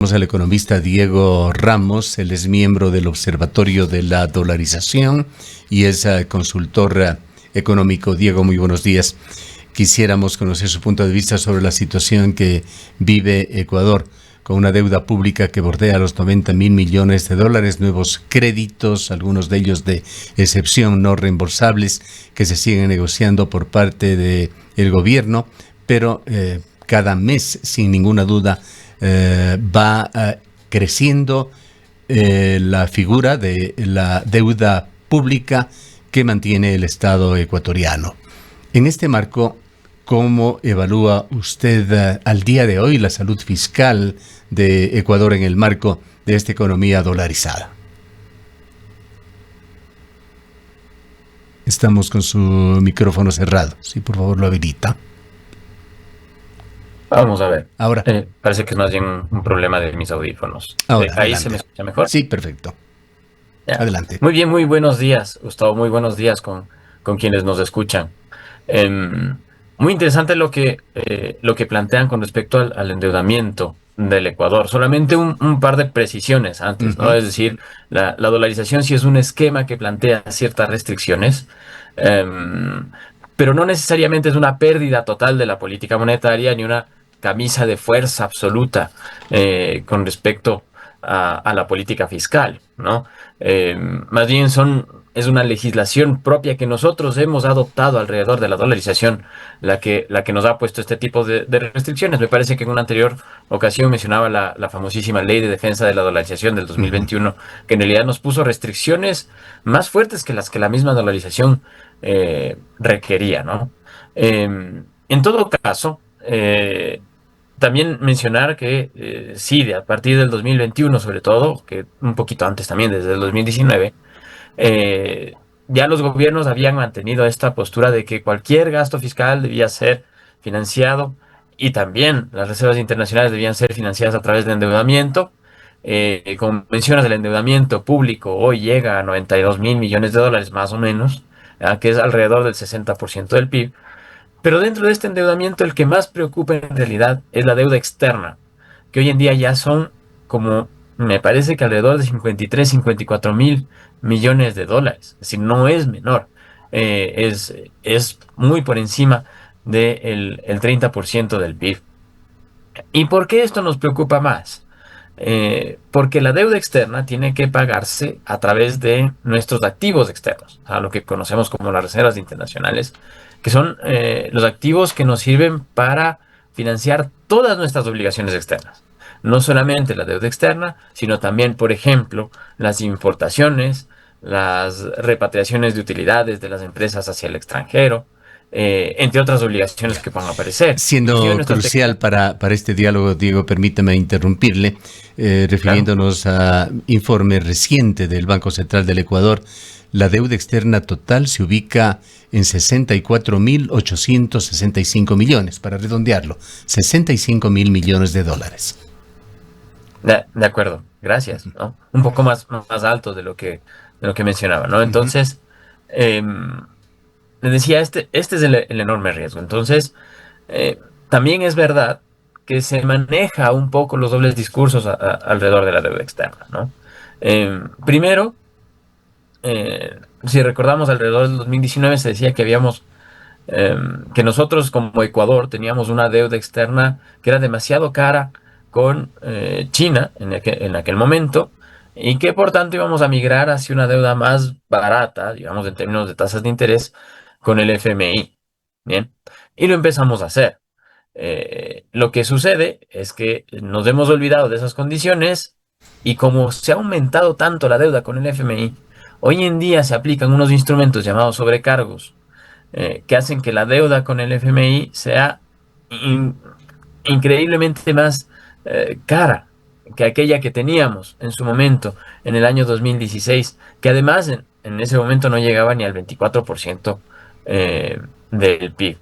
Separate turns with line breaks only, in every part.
Tenemos al economista Diego Ramos. Él es miembro del Observatorio de la Dolarización y es consultor económico. Diego, muy buenos días. Quisiéramos conocer su punto de vista sobre la situación que vive Ecuador, con una deuda pública que bordea los 90.000 millones de dólares, nuevos créditos, algunos de ellos de excepción no reembolsables, que se siguen negociando por parte del gobierno, pero cada mes, sin ninguna duda, va creciendo la figura de la deuda pública que mantiene el Estado ecuatoriano. En este marco, ¿cómo evalúa usted al día de hoy la salud fiscal de Ecuador en el marco de esta economía dolarizada? Estamos con su micrófono cerrado. Sí, por favor, lo habilita.
Vamos a ver.
Ahora.
Parece que es más bien un problema de mis audífonos.
Ahora,
¿Ahí
adelante.
se me escucha mejor?
Sí, perfecto.
Ya.
Adelante.
Muy bien, muy buenos días, Gustavo. Muy buenos días con quienes nos escuchan. Muy interesante lo que plantean con respecto al endeudamiento del Ecuador. Solamente un par de precisiones antes, ¿no? Es decir, la dolarización sí es un esquema que plantea ciertas restricciones, pero no necesariamente es una pérdida total de la política monetaria ni una camisa de fuerza absoluta con respecto a la política fiscal, ¿no? Más bien es una legislación propia que nosotros hemos adoptado alrededor de la dolarización, la que nos ha puesto este tipo de restricciones. Me parece que en una anterior ocasión mencionaba la famosísima Ley de Defensa de la Dolarización del 2021, que en realidad nos puso restricciones más fuertes que las que la misma dolarización requería, ¿no? En todo caso, también mencionar que sí, a partir del 2021 sobre todo, que un poquito antes también, desde el 2019, ya los gobiernos habían mantenido esta postura de que cualquier gasto fiscal debía ser financiado y también las reservas internacionales debían ser financiadas a través de endeudamiento. Como mencionas, el endeudamiento público hoy llega a 92.000 millones de dólares más o menos, que es alrededor del 60% del PIB. Pero dentro de este endeudamiento el que más preocupa en realidad es la deuda externa, que hoy en día ya son como, me parece que alrededor de 53, 54 mil millones de dólares. Es decir, no es menor. Es muy por encima del 30% del PIB. ¿Y por qué esto nos preocupa más? Porque la deuda externa tiene que pagarse a través de nuestros activos externos, a lo que conocemos como las reservas internacionales, que son los activos que nos sirven para financiar todas nuestras obligaciones externas. No solamente la deuda externa, sino también, por ejemplo, las importaciones, las repatriaciones de utilidades de las empresas hacia el extranjero, entre otras obligaciones que puedan aparecer.
Siendo crucial para este diálogo, Diego, permítame interrumpirle, refiriéndonos a informe reciente del Banco Central del Ecuador. La deuda externa total se ubica en 64.865 millones, para redondearlo, 65.000 millones de dólares.
De acuerdo, gracias, ¿no? Un poco más alto de lo que mencionaba, ¿no? Entonces, les decía, este es el enorme riesgo. Entonces, también es verdad que se maneja un poco los dobles discursos alrededor de la deuda externa, ¿no? Primero, si recordamos, alrededor del 2019 se decía que que nosotros como Ecuador teníamos una deuda externa que era demasiado cara con China en aquel momento, y que por tanto íbamos a migrar hacia una deuda más barata, digamos en términos de tasas de interés, con el FMI. Bien, y lo empezamos a hacer. Lo que sucede es que nos hemos olvidado de esas condiciones, y como se ha aumentado tanto la deuda con el FMI, hoy en día se aplican unos instrumentos llamados sobrecargos, que hacen que la deuda con el FMI sea increíblemente más cara que aquella que teníamos en su momento, en el año 2016, que además en ese momento no llegaba ni al 24% del PIB.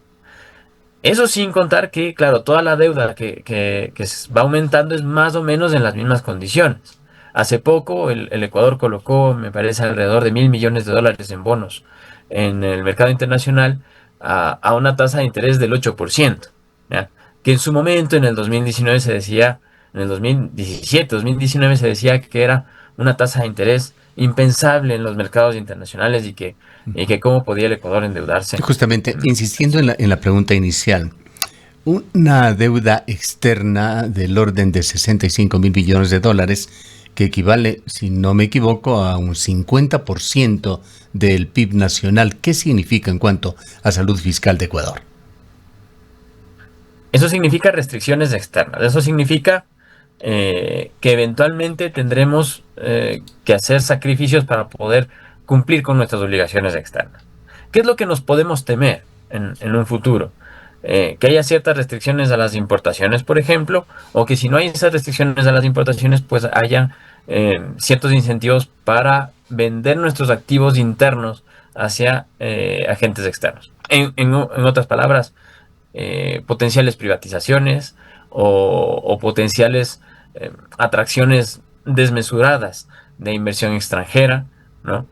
Eso sin contar que, claro, toda la deuda que va aumentando es más o menos en las mismas condiciones. Hace poco el Ecuador colocó, me parece, alrededor de 1.000 millones de dólares en bonos en el mercado internacional a una tasa de interés del 8%, ¿ya? Que en su momento, en el 2019, se decía, en el 2017, 2019 se decía que era una tasa de interés impensable en los mercados internacionales y que cómo podía el Ecuador endeudarse.
Justamente, insistiendo en la pregunta inicial, una deuda externa del orden de 65.000 billones de dólares, que equivale, si no me equivoco, a un 50% del PIB nacional. ¿Qué significa en cuanto a salud fiscal de Ecuador?
Eso significa restricciones externas. Eso significa que eventualmente tendremos que hacer sacrificios para poder cumplir con nuestras obligaciones externas. ¿Qué es lo que nos podemos temer en un futuro? Que haya ciertas restricciones a las importaciones, por ejemplo, o que si no hay esas restricciones a las importaciones, pues haya ciertos incentivos para vender nuestros activos internos hacia agentes externos. En otras palabras, potenciales privatizaciones o potenciales atracciones desmesuradas de inversión extranjera, ¿no?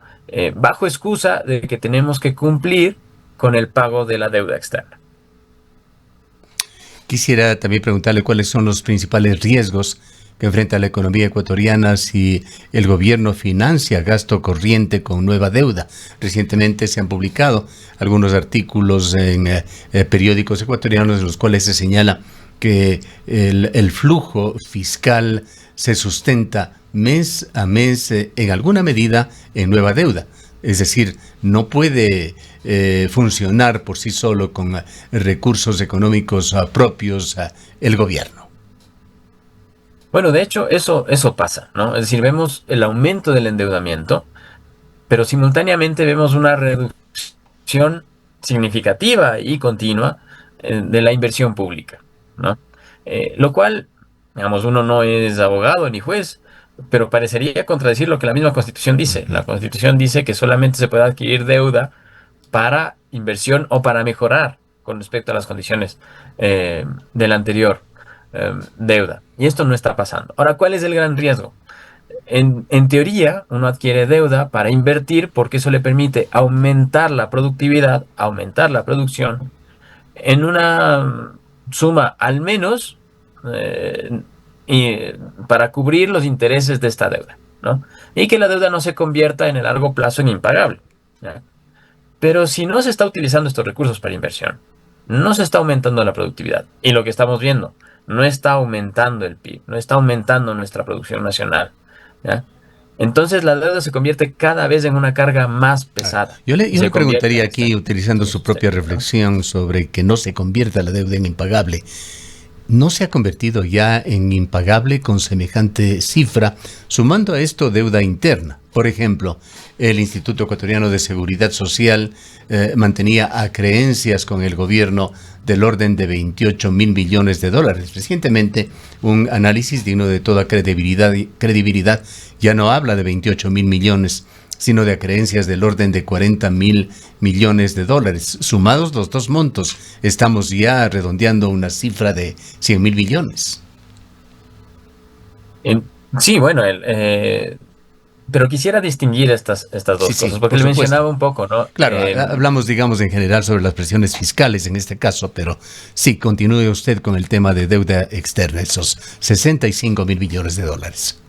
Bajo excusa de que tenemos que cumplir con el pago de la deuda externa.
Quisiera también preguntarle cuáles son los principales riesgos que enfrenta la economía ecuatoriana si el gobierno financia gasto corriente con nueva deuda. Recientemente se han publicado algunos artículos en periódicos ecuatorianos en los cuales se señala que el flujo fiscal se sustenta mes a mes en alguna medida en nueva deuda. Es decir, no puede funcionar por sí solo con recursos económicos propios el gobierno.
Bueno, de hecho, eso pasa, ¿no? Es decir, vemos el aumento del endeudamiento, pero simultáneamente vemos una reducción significativa y continua de la inversión pública, ¿no? Lo cual, digamos, uno no es abogado ni juez, pero parecería contradecir lo que la misma Constitución dice. La Constitución dice que solamente se puede adquirir deuda para inversión o para mejorar con respecto a las condiciones de la anterior deuda. Y esto no está pasando. Ahora, ¿cuál es el gran riesgo? En teoría, uno adquiere deuda para invertir porque eso le permite aumentar la productividad, aumentar la producción en una suma al menos y para cubrir los intereses de esta deuda, ¿no? Y que la deuda no se convierta en el largo plazo en impagable, ¿ya? Pero si no se está utilizando estos recursos para inversión, no se está aumentando la productividad. Y lo que estamos viendo, no está aumentando el PIB, no está aumentando nuestra producción nacional, ¿ya? Entonces la deuda se convierte cada vez en una carga más pesada.
Yo le preguntaría aquí, utilizando su propia
Sí, ¿no?
reflexión sobre que no se convierta la deuda en impagable, ¿no se ha convertido ya en impagable con semejante cifra, sumando a esto deuda interna? Por ejemplo, el Instituto Ecuatoriano de Seguridad Social mantenía acreencias con el gobierno del orden de 28.000 millones de dólares. Recientemente, un análisis digno de toda credibilidad ya no habla de 28.000 millones, sino de acreencias del orden de 40.000 millones de dólares. Sumados los dos montos, estamos ya redondeando una cifra de 100.000 millones.
En- sí, bueno, pero quisiera distinguir estas
Sí,
dos
sí,
cosas, porque
por
le
supuesto.
mencionaba un poco, ¿no?
Claro, hablamos, digamos, en general sobre las presiones fiscales en este caso, pero sí, continúe usted con el tema de deuda externa, esos 65.000 millones de dólares.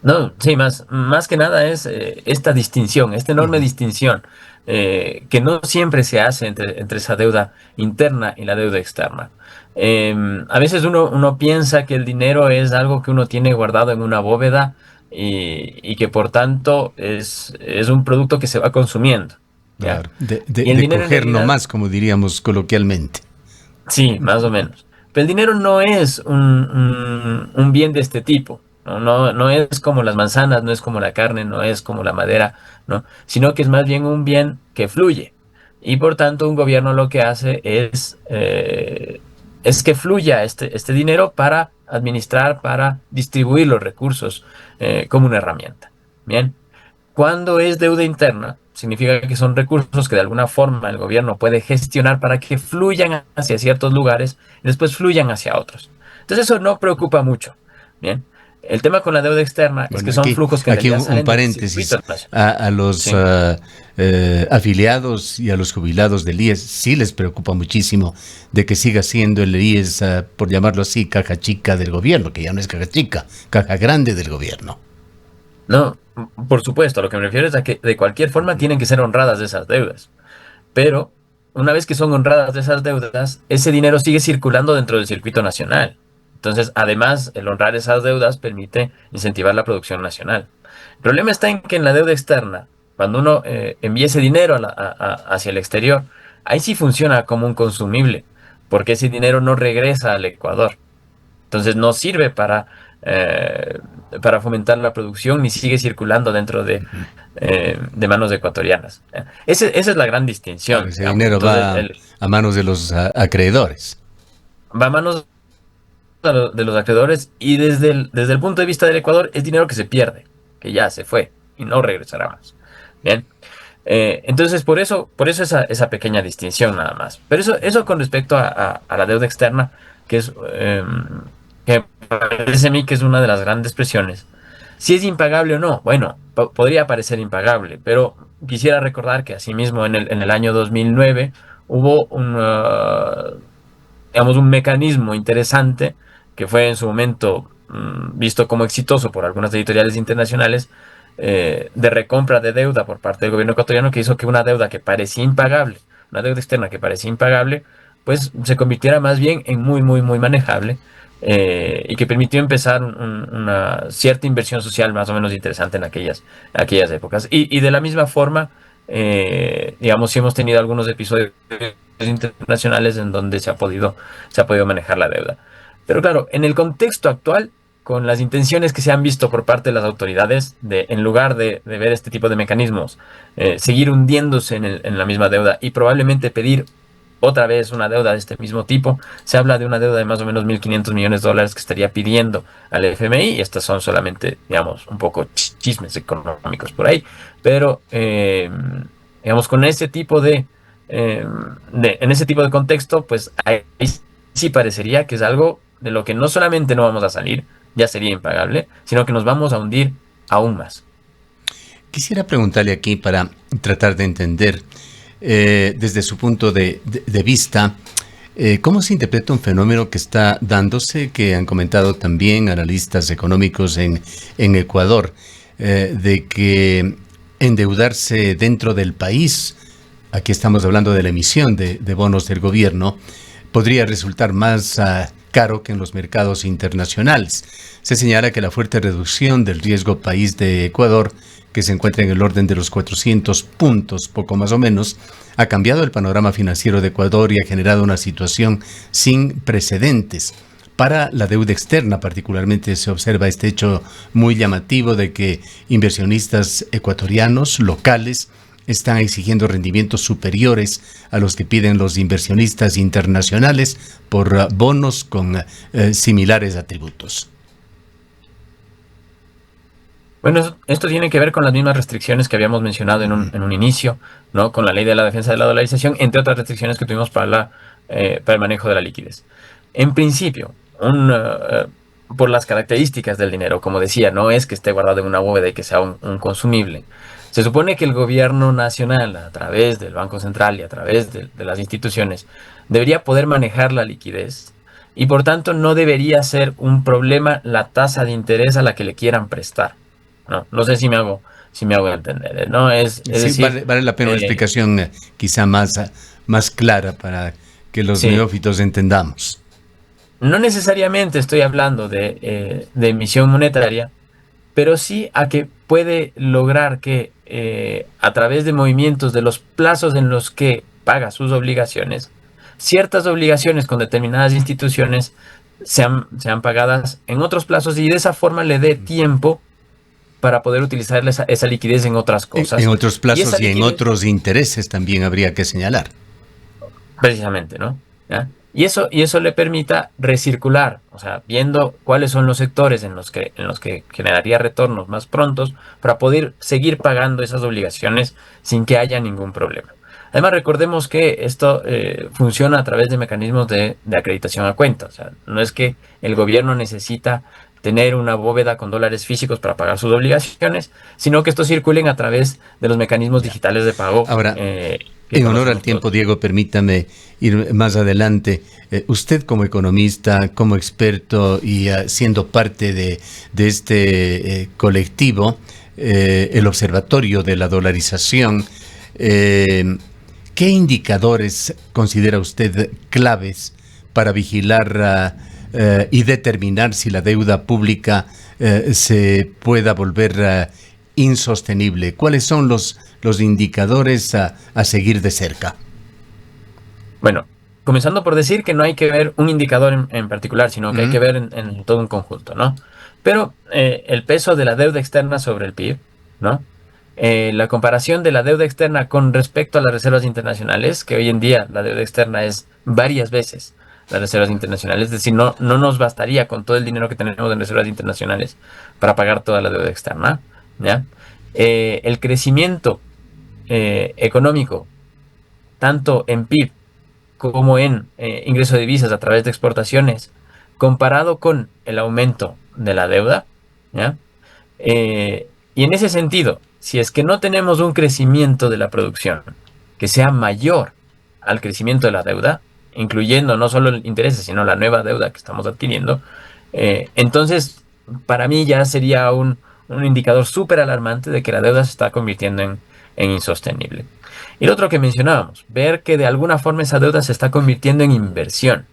No, sí, más que nada es esta distinción, esta enorme distinción que no siempre se hace entre esa deuda interna y la deuda externa. A veces uno piensa que el dinero es algo que uno tiene guardado en una bóveda y que por tanto es un producto que se va consumiendo, ¿ya?
Claro, de, de,
Y el
de
dinero en
coger
realidad,
nomás, como diríamos coloquialmente.
sí, más o menos. Pero el dinero no es un bien de este tipo. No es como las manzanas, no es como la carne, no es como la madera, ¿no? Sino que es más bien un bien que fluye. Y por tanto, un gobierno lo que hace es que fluya este dinero para administrar, para distribuir los recursos como una herramienta. Bien. Cuando es deuda interna, significa que son recursos que de alguna forma el gobierno puede gestionar para que fluyan hacia ciertos lugares y después fluyan hacia otros. Entonces eso no preocupa mucho. Bien. El tema con la deuda externa es
Bueno,
que son flujos que en
aquí
realidad
un
salen del
paréntesis.
circuito nacional.
A los
Sí.
afiliados y a los jubilados del IES sí les preocupa muchísimo de que siga siendo el IES, por llamarlo así, caja chica del gobierno, que ya no es caja chica, caja grande del gobierno.
No, por supuesto, a lo que me refiero es a que de cualquier forma
Ujú.
tienen que ser honradas esas deudas. Pero una vez que son honradas esas deudas, ese dinero sigue circulando dentro del circuito nacional. Entonces, además, el honrar esas deudas permite incentivar la producción nacional. El problema está en que en la deuda externa, cuando uno envía ese dinero hacia el exterior, ahí sí funciona como un consumible, porque ese dinero no regresa al Ecuador. Entonces no sirve eh, para fomentar la producción ni sigue circulando dentro de manos ecuatorianas. Esa es la gran
Claro,
distinción,
ese
digamos.
dinero
Entonces,
va a manos de los acreedores.
va a manos de los acreedores y desde el punto de vista del Ecuador es dinero que se pierde, que ya se fue y no regresará más. Bien. Entonces, por eso esa pequeña distinción nada más. Pero eso con respecto a la deuda externa, que es que me parece a mí que es una de las grandes presiones. Si es impagable o no, bueno, podría parecer impagable, pero quisiera recordar que asimismo en el año 2009 hubo digamos, un mecanismo interesante que fue en su momento visto como exitoso por algunas editoriales internacionales de recompra de deuda por parte del gobierno ecuatoriano que hizo que una deuda que parecía impagable, una deuda externa que parecía impagable, pues se convirtiera más bien en muy, muy, muy manejable y que permitió empezar una cierta inversión social más o menos interesante en aquellas épocas. Y de la misma forma, digamos, si hemos tenido algunos episodios internacionales en donde se ha podido manejar la deuda. Pero claro, en el contexto actual, con las intenciones que se han visto por parte de las autoridades, en lugar de ver este tipo de mecanismos, seguir hundiéndose en la misma deuda y probablemente pedir otra vez una deuda de este mismo tipo, se habla de una deuda de más o menos 1.500 millones de dólares que estaría pidiendo al FMI, y estas son solamente, digamos, un poco chismes económicos por ahí, pero, digamos, con ese tipo en ese tipo de contexto, pues ahí sí parecería que es algo de lo que no solamente no vamos a salir, ya sería impagable, sino que nos vamos a hundir aún más.
Quisiera preguntarle aquí para tratar de entender desde su punto de vista, ¿cómo se interpreta un fenómeno que está dándose, que han comentado también analistas económicos en Ecuador, de que endeudarse dentro del país, aquí estamos hablando de la emisión de bonos del gobierno, podría resultar más caro que en los mercados internacionales? Se señala que la fuerte reducción del riesgo país de Ecuador, que se encuentra en el orden de los 400 puntos, poco más o menos, ha cambiado el panorama financiero de Ecuador y ha generado una situación sin precedentes. Para la deuda externa particularmente se observa este hecho muy llamativo de que inversionistas ecuatorianos locales están exigiendo rendimientos superiores a los que piden los inversionistas internacionales por bonos con similares atributos.
Bueno, esto tiene que ver con las mismas restricciones que habíamos mencionado en un inicio, ¿no? Con la ley de la defensa de la dolarización, entre otras restricciones que tuvimos para el manejo de la liquidez. En principio, por las características del dinero, como decía, no es que esté guardado en una bóveda y que sea un consumible. Se supone que el gobierno nacional, a través del Banco Central y a través de las instituciones, debería poder manejar la liquidez y por tanto no debería ser un problema la tasa de interés a la que le quieran prestar. No sé si me hago entender, ¿no? Es
Sí,
decir,
vale la pena una
eh,
explicación quizá más clara para que los
sí,
neófitos entendamos.
no necesariamente estoy hablando de emisión monetaria, pero sí a que puede lograr que a través de movimientos de los plazos en los que paga sus obligaciones, ciertas obligaciones con determinadas instituciones sean pagadas en otros plazos y de esa forma le dé tiempo para poder utilizar esa liquidez en otras
En
cosas.
otros
Y esa
plazos y en
liquidez,
otros intereses también habría que señalar.
precisamente, ¿no? ¿Ya? Y eso le permita recircular, o sea, viendo cuáles son los sectores en los que generaría retornos más prontos para poder seguir pagando esas obligaciones sin que haya ningún problema. Además, recordemos que esto funciona a través de mecanismos de acreditación a cuenta. O sea, no es que el gobierno necesita tener una bóveda con dólares físicos para pagar sus obligaciones, sino que estos circulen a través de los mecanismos digitales de pago.
Ahora, en honor al tiempo, todos. Diego, permítame ir más adelante. Usted como economista, como experto y siendo parte de este colectivo, el Observatorio de la Dolarización, ¿qué indicadores considera usted claves para vigilar y determinar si la deuda pública se pueda volver insostenible? ¿Cuáles son los indicadores a seguir de cerca?
Bueno, comenzando por decir que no hay que ver un indicador en particular, sino que hay que ver en todo un conjunto, ¿no? Pero el peso de la deuda externa sobre el PIB, ¿no? La comparación de la deuda externa con respecto a las reservas internacionales, que hoy en día la deuda externa es varias veces las reservas internacionales, es decir, no nos bastaría con todo el dinero que tenemos en reservas internacionales para pagar toda la deuda externa, ¿ya? El crecimiento económico, tanto en PIB como en ingreso de divisas a través de exportaciones, comparado con el aumento de la deuda, ¿ya? Y en ese sentido, si es que no tenemos un crecimiento de la producción que sea mayor al crecimiento de la deuda, incluyendo no solo el interés, sino la nueva deuda que estamos adquiriendo, entonces para mí ya sería un indicador súper alarmante de que la deuda se está convirtiendo en insostenible. Y lo otro que mencionábamos, ver que de alguna forma esa deuda se está convirtiendo en inversión.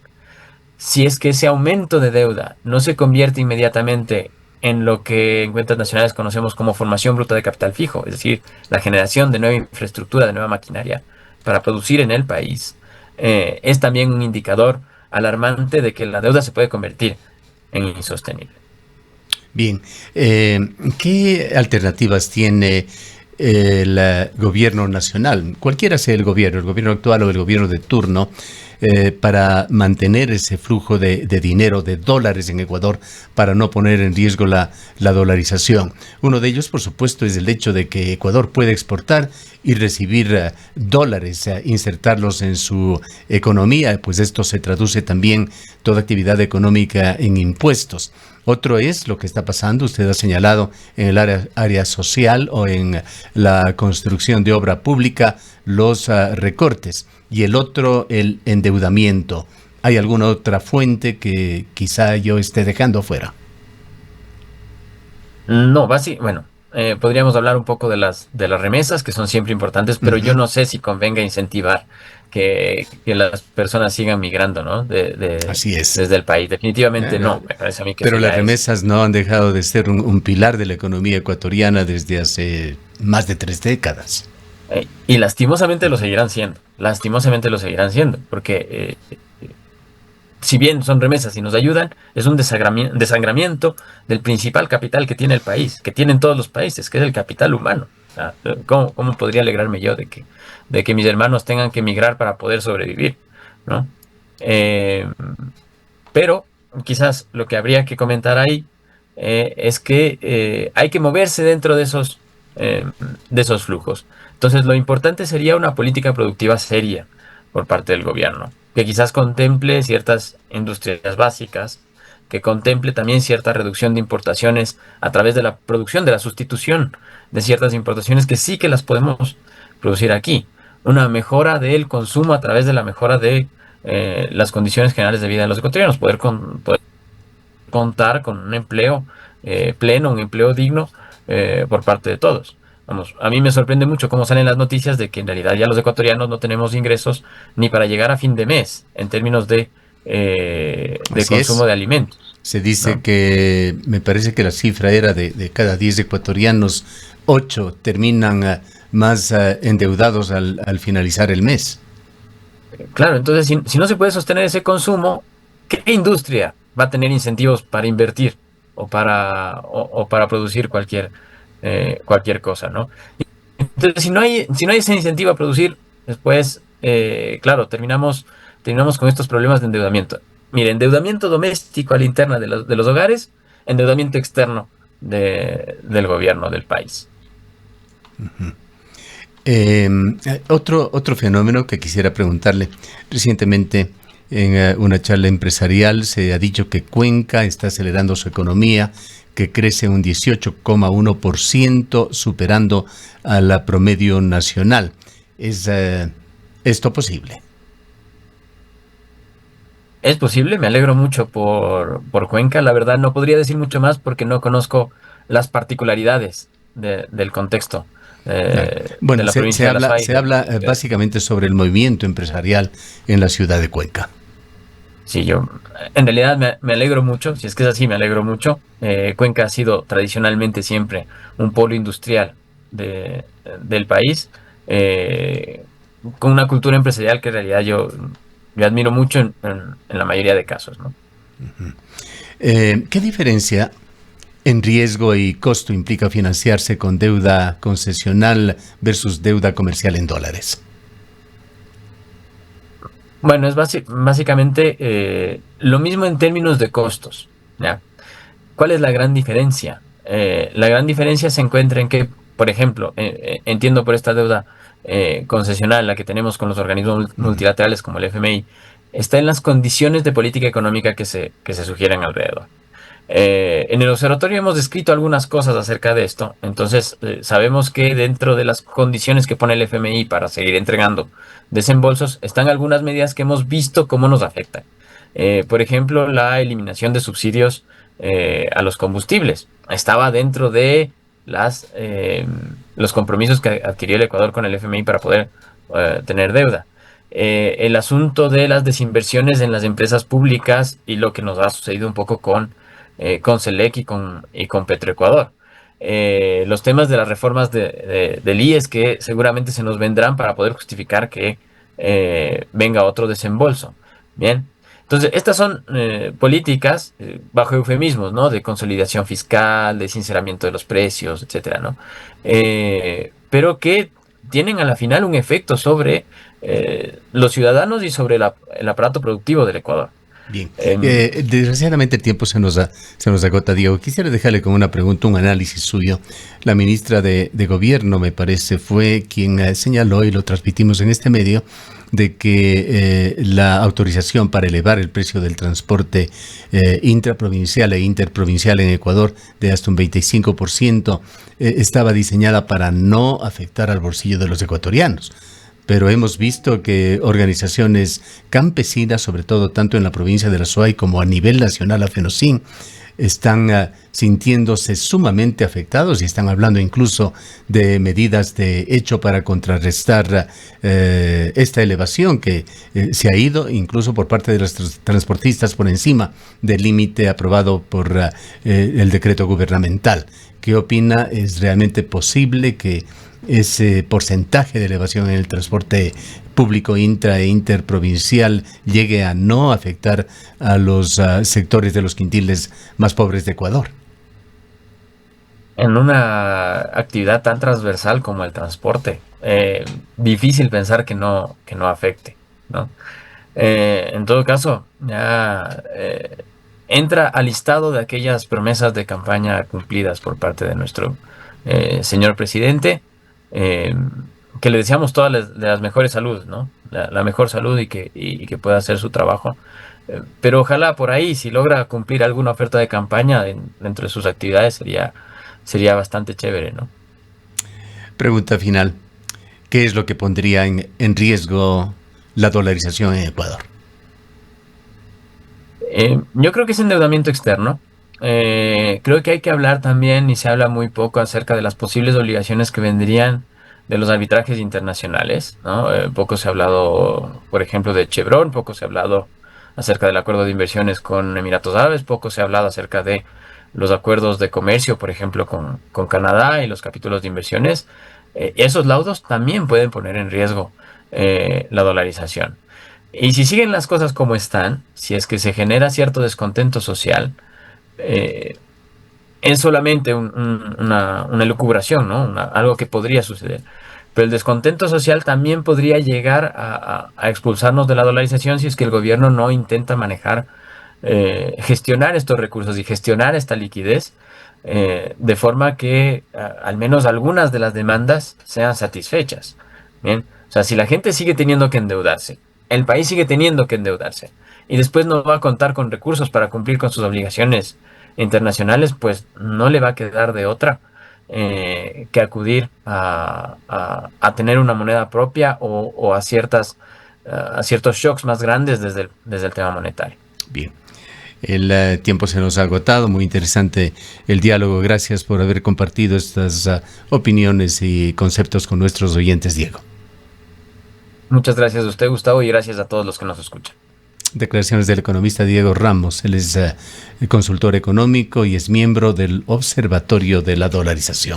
Si es que ese aumento de deuda no se convierte inmediatamente en lo que en cuentas nacionales conocemos como formación bruta de capital fijo, es decir, la generación de nueva infraestructura, de nueva maquinaria para producir en el país, es también un indicador alarmante de que la deuda se puede convertir en insostenible.
Bien, ¿qué alternativas tiene el gobierno nacional, cualquiera sea el gobierno actual o el gobierno de turno, para mantener ese flujo de dinero, de dólares en Ecuador, para no poner en riesgo la dolarización? Uno de ellos, por supuesto, es el hecho de que Ecuador puede exportar y recibir dólares, insertarlos en su economía, pues esto se traduce también toda actividad económica en impuestos. Otro es lo que está pasando, usted ha señalado, en el área social o en la construcción de obra pública, los recortes. Y el otro, el endeudamiento. ¿Hay alguna otra fuente que quizá yo esté dejando fuera?
No, bueno, podríamos hablar un poco de las remesas, que son siempre importantes, pero yo no sé si convenga incentivar que las personas sigan migrando, ¿no?
Así es.
Desde el país. Definitivamente no, me parece a mí que
pero las remesas no han dejado de ser un pilar de la economía ecuatoriana desde hace más de 3 décadas.
Y lastimosamente lo seguirán siendo, porque si bien son remesas y nos ayudan, es un desangramiento del principal capital que tiene el país, que tienen todos los países, que es el capital humano. ¿Cómo podría alegrarme yo de que mis hermanos tengan que emigrar para poder sobrevivir, ¿no? Pero quizás lo que habría que comentar ahí es que hay que moverse dentro de esos flujos. Entonces, lo importante sería una política productiva seria por parte del gobierno, que quizás contemple ciertas industrias básicas, que contemple también cierta reducción de importaciones a través de la producción, de la sustitución de ciertas importaciones que sí que las podemos producir aquí. Una mejora del consumo a través de la mejora de las condiciones generales de vida de los ecuatorianos, poder contar con un empleo pleno, un empleo digno por parte de todos. Vamos, a mí me sorprende mucho cómo salen las noticias de que en realidad ya los ecuatorianos no tenemos ingresos ni para llegar a fin de mes en términos de consumo de alimentos.
Se dice, ¿no?, que me parece que la cifra era de cada 10 ecuatorianos, 8 terminan más endeudados al finalizar el mes.
Claro, entonces si no se puede sostener ese consumo, ¿qué industria va a tener incentivos para invertir o para producir cualquier cosa, ¿no? Entonces, si no hay ese incentivo a producir, después, claro, terminamos con estos problemas de endeudamiento. Mire, endeudamiento doméstico a la interna de los hogares, endeudamiento externo del gobierno del país.
Uh-huh. Otro fenómeno que quisiera preguntarle. Recientemente En una charla empresarial se ha dicho que Cuenca está acelerando su economía, que crece un 18,1%, superando a la promedio nacional. ¿Es esto posible?
Es posible, me alegro mucho por Cuenca. La verdad no podría decir mucho más porque no conozco las particularidades del contexto
Claro.
de
Bueno,
la
se,
provincia
se
de La
habla,
Suay.
se habla básicamente sobre el movimiento empresarial en la ciudad de Cuenca.
Sí, yo en realidad me alegro mucho, si es que es así, me alegro mucho. Cuenca ha sido tradicionalmente siempre un polo industrial del país, eh, con una cultura empresarial que en realidad yo admiro mucho en la mayoría de casos, ¿no?
¿Qué diferencia en riesgo y costo implica financiarse con deuda concesional versus deuda comercial en dólares?
Bueno, es básicamente lo mismo en términos de costos, ¿ya? ¿Cuál es la gran diferencia? La gran diferencia se encuentra en que, por ejemplo, entiendo por esta deuda concesional, la que tenemos con los organismos
Ujú.
multilaterales como el FMI, está en las condiciones de política económica que se sugieren alrededor. En el observatorio hemos descrito algunas cosas acerca de esto, entonces sabemos que dentro de las condiciones que pone el FMI para seguir entregando desembolsos están algunas medidas que hemos visto cómo nos afectan. Por ejemplo, la eliminación de subsidios a los combustibles. Estaba dentro de los compromisos que adquirió el Ecuador con el FMI para poder tener deuda. El asunto de las desinversiones en las empresas públicas y lo que nos ha sucedido un poco con Selec y con Petroecuador. Los temas de las reformas del IES que seguramente se nos vendrán para poder justificar que venga otro desembolso. Bien. Entonces, estas son políticas bajo eufemismos, ¿no? De consolidación fiscal, de sinceramiento de los precios, etcétera, ¿no? Pero que tienen a la final un efecto sobre los ciudadanos y sobre el aparato productivo del Ecuador.
Bien,
Em,
desgraciadamente el tiempo se nos agota, Diego. Quisiera dejarle con una pregunta, un análisis suyo. La ministra de Gobierno, me parece, fue quien señaló, y lo transmitimos en este medio, de que la autorización para elevar el precio del transporte intraprovincial e interprovincial en Ecuador de hasta un 25% estaba diseñada para no afectar al bolsillo de los ecuatorianos. Pero hemos visto que organizaciones campesinas, sobre todo tanto en la provincia de La Suay como a nivel nacional, a FENOCIN, están sintiéndose sumamente afectados y están hablando incluso de medidas de hecho para contrarrestar esta elevación que se ha ido incluso por parte de los transportistas por encima del límite aprobado por el decreto gubernamental. ¿Qué opina? ¿Es realmente posible que ese porcentaje de elevación en el transporte público intra e interprovincial llegue a no afectar a los sectores de los quintiles más pobres de Ecuador?
En una actividad tan transversal como el transporte, difícil pensar que no afecte, ¿no? En todo caso, ya entra al listado de aquellas promesas de campaña cumplidas por parte de nuestro señor presidente, eh, que le deseamos todas las mejores salud, ¿no? La mejor salud y que pueda hacer su trabajo. Pero ojalá por ahí, si logra cumplir alguna oferta de campaña dentro de sus actividades, sería bastante chévere, ¿no?
Pregunta final. ¿Qué es lo que pondría en riesgo la dolarización en Ecuador?
Yo creo que es endeudamiento externo. Creo que hay que hablar también, y se habla muy poco acerca de las posibles obligaciones que vendrían de los arbitrajes internacionales, ¿no? Poco se ha hablado, por ejemplo, de Chevron, poco se ha hablado acerca del acuerdo de inversiones con Emiratos Árabes, poco se ha hablado acerca de los acuerdos de comercio, por ejemplo, con Canadá y los capítulos de inversiones. Esos laudos también pueden poner en riesgo la dolarización. Y si siguen las cosas como están, si es que se genera cierto descontento social, eh, es solamente una elucubración, ¿no? Algo que podría suceder. Pero el descontento social también podría llegar a expulsarnos de la dolarización si es que el gobierno no intenta manejar, gestionar estos recursos y gestionar esta liquidez de forma que al menos algunas de las demandas sean satisfechas. Bien, o sea, si la gente sigue teniendo que endeudarse, el país sigue teniendo que endeudarse y después no va a contar con recursos para cumplir con sus obligaciones internacionales, pues no le va a quedar de otra que acudir a tener una moneda propia o a ciertos shocks más grandes desde el tema monetario.
Bien. El tiempo se nos ha agotado. Muy interesante el diálogo. Gracias por haber compartido estas opiniones y conceptos con nuestros oyentes, Diego.
Muchas gracias a usted, Gustavo, y gracias a todos los que nos escuchan.
Declaraciones del economista Diego Ramos. Él es consultor económico y es miembro del Observatorio de la Dolarización.